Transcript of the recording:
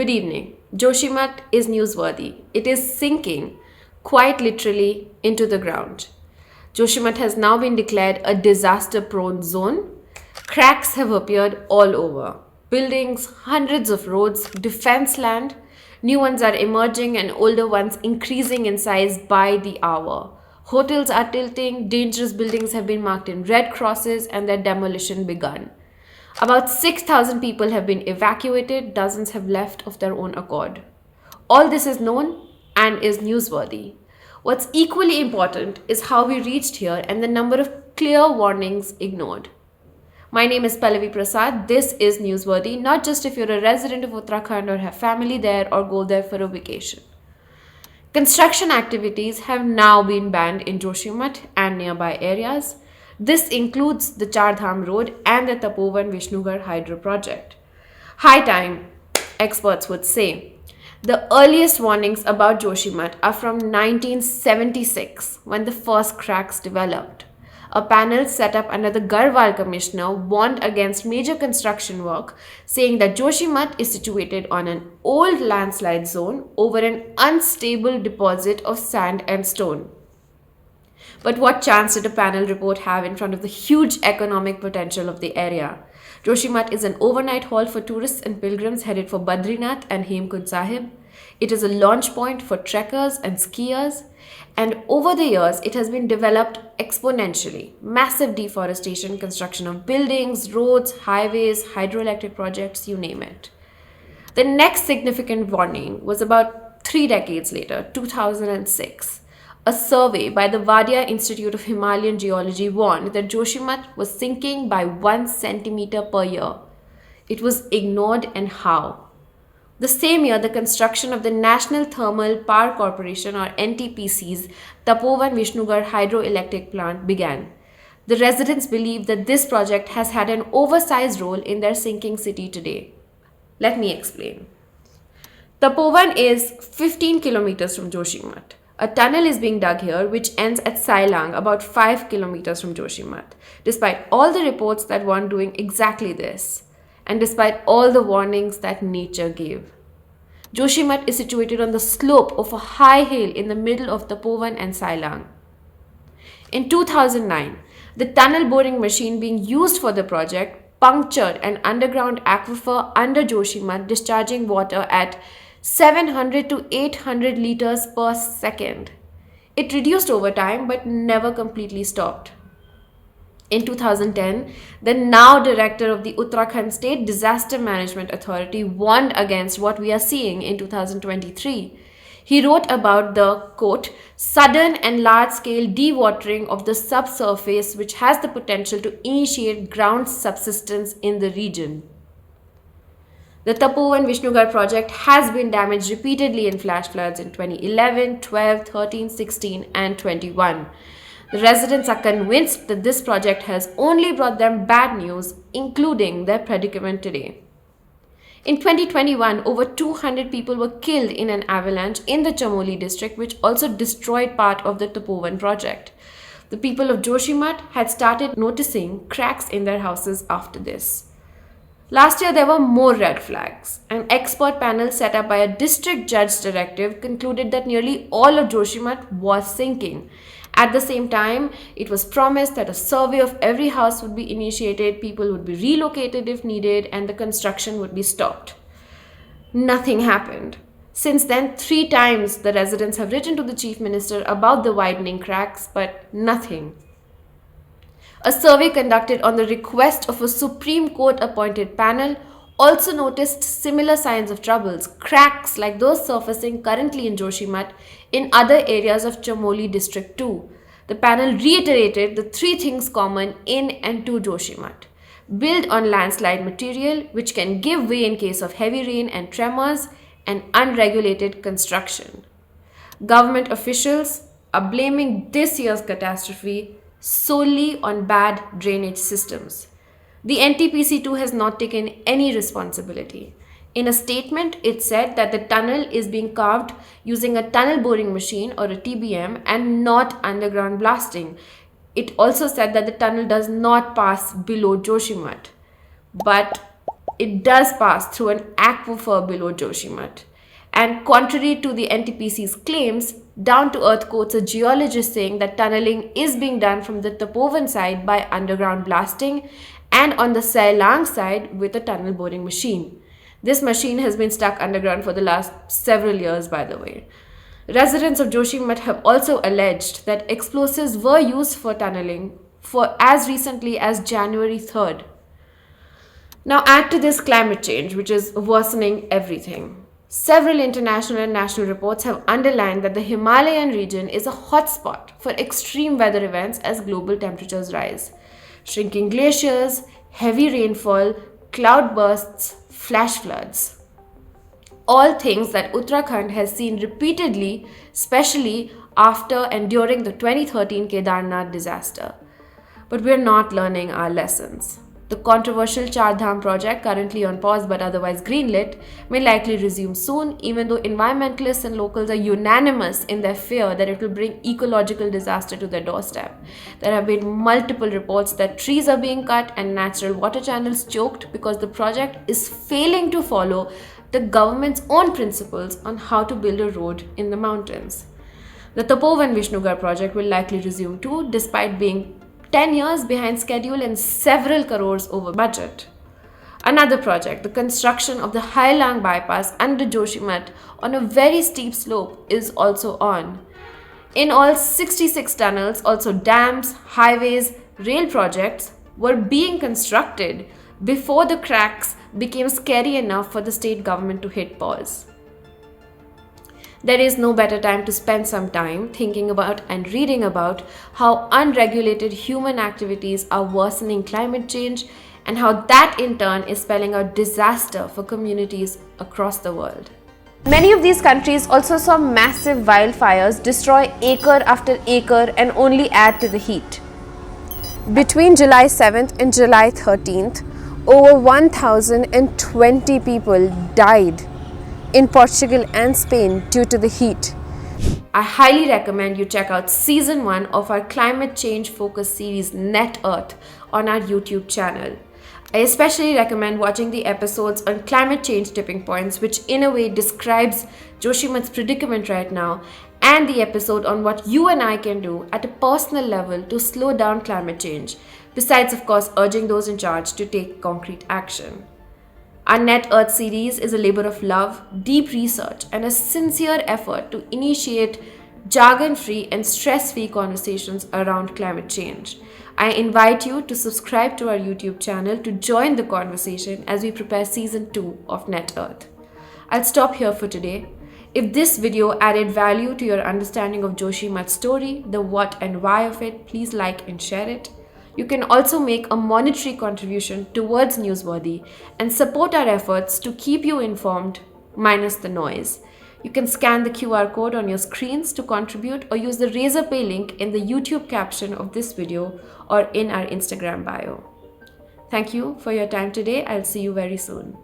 Good evening. Joshimath is newsworthy. It is sinking, quite literally, into the ground. Joshimath has now been declared a disaster-prone zone. Cracks have appeared all over. Buildings, hundreds of roads, defense land. New ones are emerging and older ones increasing in size by the hour. Hotels are tilting, dangerous buildings have been marked in red crosses and their demolition begun. About 6,000 people have been evacuated, dozens have left of their own accord. All this is known and is newsworthy. What's equally important is how we reached here and the number of clear warnings ignored. My name is Pallavi Prasad. This is Newsworthy, not just if you're a resident of Uttarakhand or have family there or go there for a vacation. Construction activities have now been banned in Joshimath and nearby areas. This includes the Char Dham Road and the Tapovan Vishnugad Hydro Project. High time, experts would say. The earliest warnings about Joshimath are from 1976, when the first cracks developed. A panel set up under the Garhwal Commissioner warned against major construction work, saying that Joshimath is situated on an old landslide zone over an unstable deposit of sand and stone. But what chance did a panel report have in front of the huge economic potential of the area? Joshimath is an overnight halt for tourists and pilgrims headed for Badrinath and Hemkund Sahib. It is a launch point for trekkers and skiers. And over the years, it has been developed exponentially. Massive deforestation, construction of buildings, roads, highways, hydroelectric projects, you name it. The next significant warning was about 3 decades later, 2006. A survey by the Wadia Institute of Himalayan Geology warned that Joshimath was sinking by 1 centimeter per year. It was ignored, and how? The same year, the construction of the National Thermal Power Corporation or NTPC's Tapovan Vishnugad hydroelectric plant began. The residents believe that this project has had an oversized role in their sinking city today. Let me explain. Tapovan is 15 kilometers from Joshimath. A tunnel is being dug here which ends at Sailang, about 5 kilometers from Joshimath, despite all the reports that weren't doing exactly this, and despite all the warnings that nature gave. Joshimath is situated on the slope of a high hill in the middle of Tapovan and Sailang. In 2009, the tunnel boring machine being used for the project punctured an underground aquifer under Joshimath, discharging water at 700 to 800 liters per second. It reduced over time but never completely stopped. In 2010, the now director of the Uttarakhand State Disaster Management Authority warned against what we are seeing in 2023. He wrote about the, quote, sudden and large-scale dewatering of the subsurface which has the potential to initiate ground subsidence in the region. The Tapovan Vishnugad project has been damaged repeatedly in flash floods in 2011, 12, 13, 16 and 21. The residents are convinced that this project has only brought them bad news, including their predicament today. In 2021, over 200 people were killed in an avalanche in the Chamoli district, which also destroyed part of the Tapovan project. The people of Joshimath had started noticing cracks in their houses after this. Last year, there were more red flags. An expert panel set up by a district judge's directive concluded that nearly all of Joshimath was sinking. At the same time, it was promised that a survey of every house would be initiated, people would be relocated if needed, and the construction would be stopped. Nothing happened. Since then, 3 times the residents have written to the Chief Minister about the widening cracks, but nothing. A survey conducted on the request of a Supreme Court appointed panel also noticed similar signs of troubles, cracks like those surfacing currently in Joshimath in other areas of Chamoli district too. The panel reiterated the 3 things common in and to Joshimath. Build on landslide material which can give way in case of heavy rain and tremors, and unregulated construction. Government officials are blaming this year's catastrophe solely on bad drainage systems. The NTPC too has not taken any responsibility. In a statement, it said that the tunnel is being carved using a tunnel boring machine or a TBM and not underground blasting. It also said that the tunnel does not pass below Joshimath. But It does pass through an aquifer below Joshimath. And contrary to the NTPC's claims, down to earth quotes a geologist saying that tunneling is being done from the Tapovan side by underground blasting and on the Sailang side with a tunnel boring machine. This machine has been stuck underground for the last several years, by the way. Residents of Joshimath have also alleged that explosives were used for tunneling for as recently as January 3rd. Now, add to this climate change, which is worsening everything. Several international and national reports have underlined that the Himalayan region is a hotspot for extreme weather events as global temperatures rise. Shrinking glaciers, heavy rainfall, cloud bursts, flash floods. All things that Uttarakhand has seen repeatedly, especially after and during the 2013 Kedarnath disaster. But we're not learning our lessons. The controversial Char Dham project, currently on pause but otherwise greenlit, may likely resume soon, even though environmentalists and locals are unanimous in their fear that it will bring ecological disaster to their doorstep. There have been multiple reports that trees are being cut and natural water channels choked because the project is failing to follow the government's own principles on how to build a road in the mountains. The Tapovan Vishnugad project will likely resume too, despite being 10 years behind schedule and several crores over budget. Another project, the construction of the Hailang bypass under Joshimath on a very steep slope, is also on. In all, 66 tunnels, also dams, highways, rail projects were being constructed before the cracks became scary enough for the state government to hit pause. There is no better time to spend some time thinking about and reading about how unregulated human activities are worsening climate change and how that in turn is spelling out disaster for communities across the world. Many of these countries also saw massive wildfires destroy acre after acre and only add to the heat. Between July 7th and July 13th, over 1,020 people died in Portugal and Spain due to the heat. I highly recommend you check out season 1 of our climate change focused series Net Earth on our YouTube channel. I especially recommend watching the episodes on climate change tipping points, which in a way describes Joshimath's predicament right now, and the episode on what you and I can do at a personal level to slow down climate change, besides of course urging those in charge to take concrete action. Our Net Earth series is a labor of love, deep research, and a sincere effort to initiate jargon-free and stress-free conversations around climate change. I invite you to subscribe to our YouTube channel to join the conversation as we prepare season 2 of Net Earth. I'll stop here for today. If this video added value to your understanding of Joshimath's story, the what and why of it, please like and share it. You can also make a monetary contribution towards Newsworthy and support our efforts to keep you informed, minus the noise. You can scan the QR code on your screens to contribute or use the Razorpay link in the YouTube caption of this video or in our Instagram bio. Thank you for your time today. I'll see you very soon.